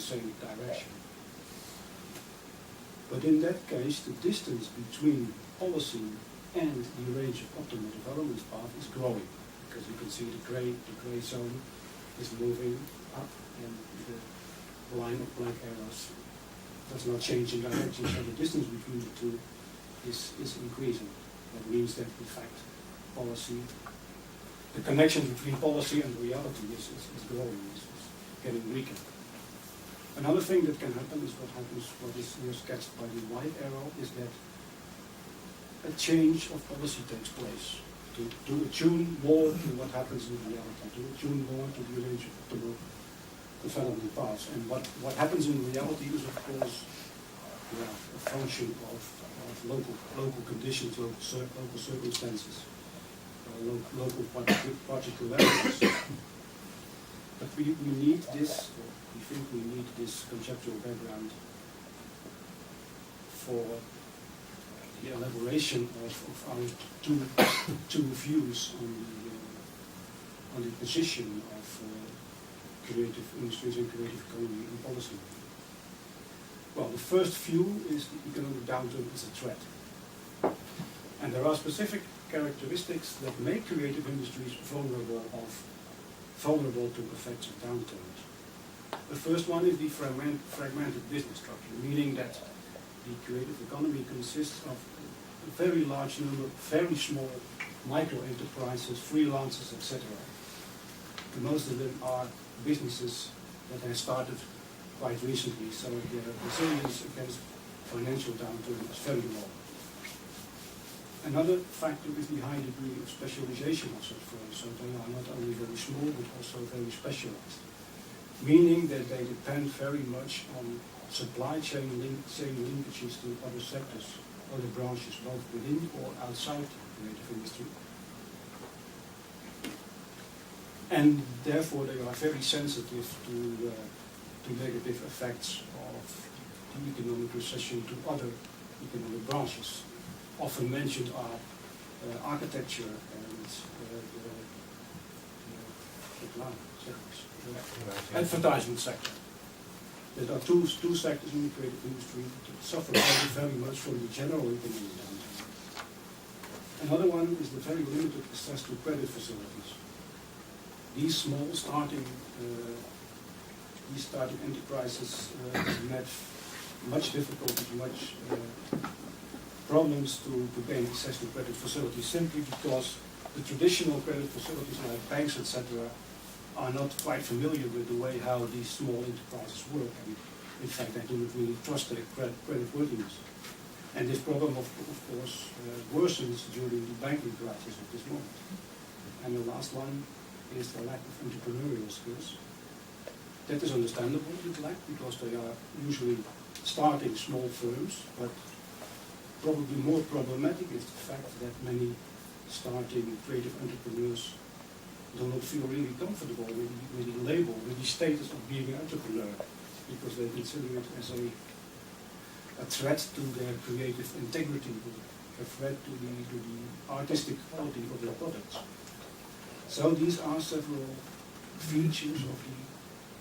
same direction. But in that case, the distance between policy and the range of optimal development path is growing, because you can see the gray zone is moving up, and the line of black arrows does not change in direction, so the distance between the two is increasing. That means that, in fact, policy, the connection between policy and reality is growing, is getting weaker. Another thing that can happen is what is here sketched by the white arrow, is that a change of policy takes place to attune more to what happens in reality, to attune more to the range of optimal development paths. And what happens in reality is, of course, a function of local conditions, local circumstances, local particularities. But we need this, we think we need this conceptual background for the elaboration of our two views on the position of creative industries and creative economy in policy. Well, the first view is the economic downturn is a threat. And there are specific characteristics that make creative industries vulnerable to effects of downturns. The first one is the fragmented business structure, meaning that the creative economy consists of a very large number of very small micro-enterprises, freelancers, etc. Most of them are businesses that have started quite recently, so their resilience against financial downturn is very low. Another factor is the high degree of specialization of such firms, so they are not only very small but also very specialized, meaning that they depend very much on supply chain linkages to other sectors, other branches, both within or outside the creative industry. And therefore they are very sensitive to negative effects of the economic recession to other economic branches. Often mentioned are architecture and the advertisement sector. There are two sectors in the creative industry that suffer very much from the general economic downturn. Another one is the very limited access to credit facilities. These small starting enterprises met much difficulties, much problems to gain access to credit facilities, simply because the traditional credit facilities like banks, etc., are not quite familiar with the way how these small enterprises work, and in fact they do not really trust their credit worthiness. And this problem of course worsens during the banking crisis at this moment. And the last one is the lack of entrepreneurial skills. That is understandable, the lack, because they are usually starting small firms, but probably more problematic is the fact that many starting creative entrepreneurs do not feel really comfortable with the label, with the status of being an entrepreneur, because they consider it as a threat to their creative integrity, a threat to the artistic quality of their products. So these are several features of the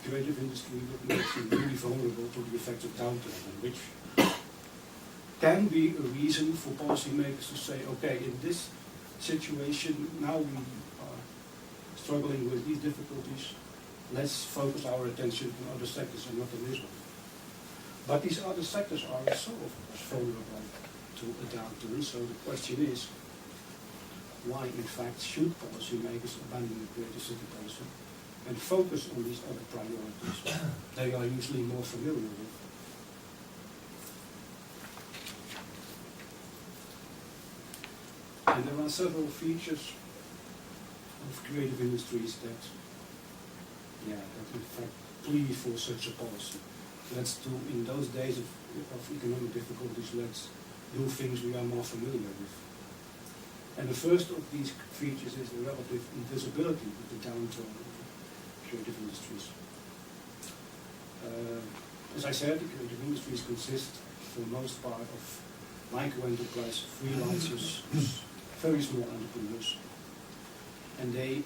creative industry that makes it really vulnerable to the effects of downturn, and which can be a reason for policymakers to say, okay, in this situation, now we are struggling with these difficulties, let's focus our attention on other sectors and not on this one. But these other sectors are also, of course, vulnerable to a downturn, so the question is, why in fact should policymakers abandon the creative city policy and focus on these other priorities they are usually more familiar with? And there are several features of creative industries that in fact plea for such a policy. Let's do, in those days of economic difficulties, let's do things we are more familiar with. And the first of these features is the relative invisibility of the downturn of the creative industries. As I said, the creative industries consist for the most part of micro-enterprise freelancers, very small entrepreneurs, and they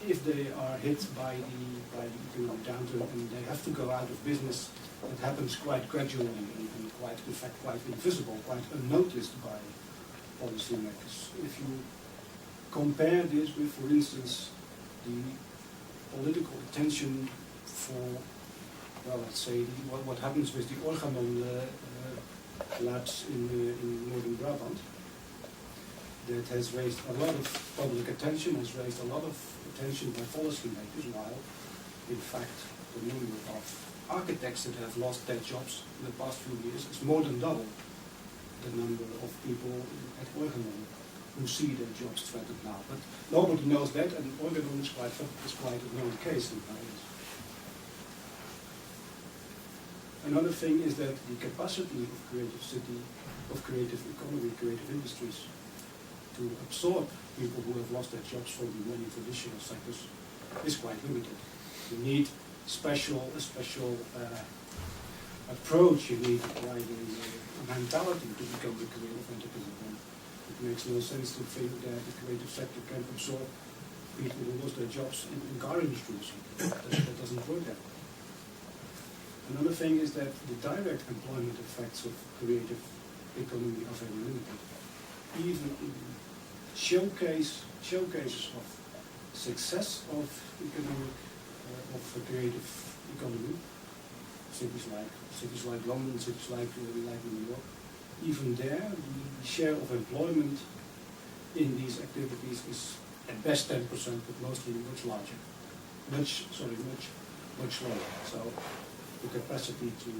if they are hit by the economic downturn and they have to go out of business, it happens quite gradually and quite, in fact, quite invisible, quite unnoticed by policymakers. If you compare this with, for instance, the political attention for, well, let's say, what happens with the Organon labs in northern Brabant, that has raised a lot of public attention, has raised a lot of attention by policymakers, while, in fact, the number of architects that have lost their jobs in the past few years is more than double the number of people at Organon who see their jobs threatened now. But nobody knows that, and Organon is quite a known case in Paris. Another thing is that the capacity of creative city, of creative economy, creative industries, to absorb people who have lost their jobs from the many traditional sectors is quite limited. You need a special approach, you need quite a mentality to become a creative entrepreneur. It makes no sense to think that the creative sector can absorb people who lost their jobs in car industries. That doesn't work that way. Another thing is that the direct employment effects of creative economy are very limited. Even in showcases of success of economic, of a creative economy, cities like London, cities like New York, even there the share of employment in these activities is at best 10%, but mostly much larger, much lower. So the capacity to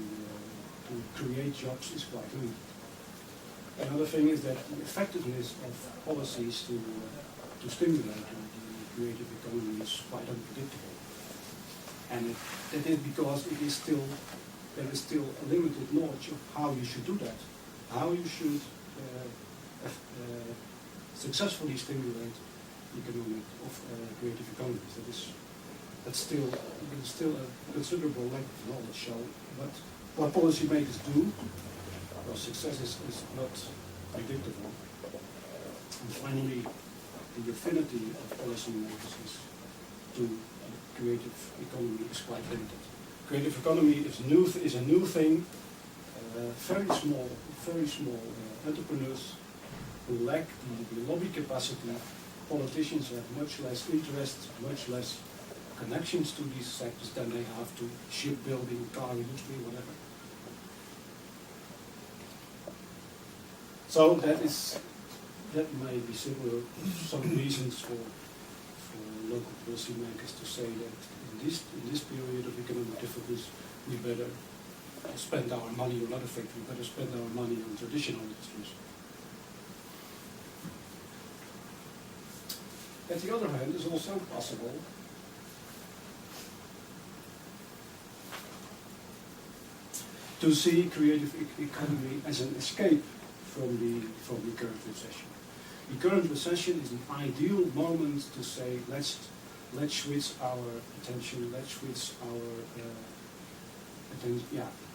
create jobs is quite limited. Another thing is that the effectiveness of policies to stimulate the creative economy is quite unpredictable. And that is because there is still a limited knowledge of how you should do that, how you should successfully stimulate economic creative economies. That's still a considerable lack of knowledge. So what policymakers do, well, success is not predictable. And finally, the affinity of policymakers to creative economy is quite limited. Creative economy is a new thing. Very small entrepreneurs who lack the lobby capacity. Politicians have much less interest, much less connections to these sectors than they have to shipbuilding, car industry, whatever. So that may be some reasons for local policymakers to say that in this period of economic difficulties we better spend our money on other things, we better spend our money on traditional industries. At the other hand, it's also possible to see creative economy as an escape from the current recession. The current recession is an ideal moment to say let's switch our attention, let's switch our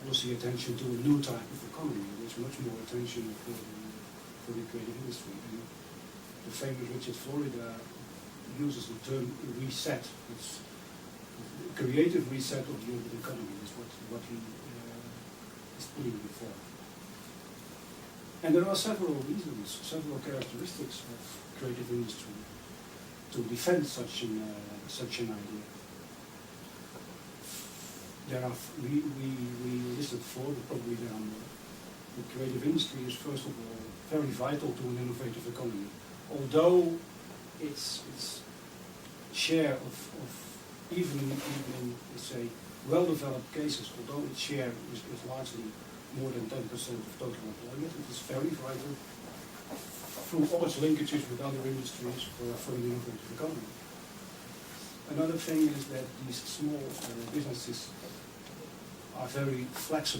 policy attention to a new type of economy. There's much more attention for the creative industry. And the famous Richard Florida uses the term reset. It's a creative reset of the urban economy. Is what he is putting before. And there are several reasons, several characteristics of creative industry to defend such an idea. We listed four, but probably there are more. The creative industry is first of all very vital to an innovative economy. Although its share of even in let's say well-developed cases, although its share is largely more than 10% of total employment, it is very vital through all its linkages with other industries for an innovative economy. Another thing is that these small businesses are very flexible.